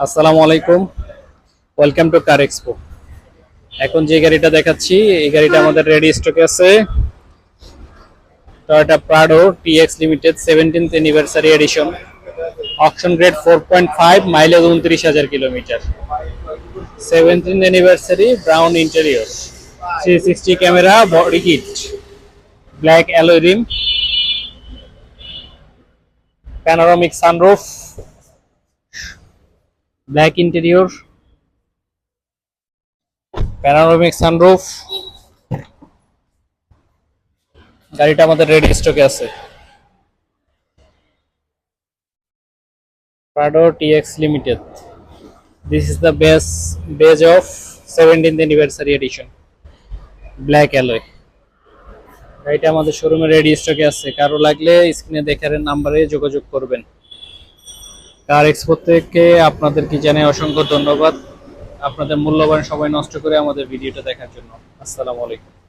আসসালামু আলাইকুম, welcome to car expo. এখন যে গাড়িটা দেখাচ্ছি এই গাড়িটা আমাদের রেডি স্টকে আছে। Toyota Prado TX limited 17th anniversary edition, auction grade 4.5, mileage 29,000 kilometre. 17th anniversary, brown interior, 360 camera, body kit, black alloy rim, panoramic sunroof, black interior, panoramic sunroof. গাড়িটা আমাদের রেডি স্টকে আছে। Prado TX Limited. This is the badge of 17th anniversary edition. Black alloy. গাড়িটা আমাদের শোরুমে ready স্টকে আছে। কারো লাগলে স্ক্রিনে দেখার নাম্বারে যোগাযোগ করবেন। কার এক্সপো থেকে আপনাদেরকে জানাই অসংখ্য ধন্যবাদ আপনাদের মূল্যবান সময় নষ্ট করে আমাদের ভিডিওটা দেখার জন্য। আসসালামু আলাইকুম।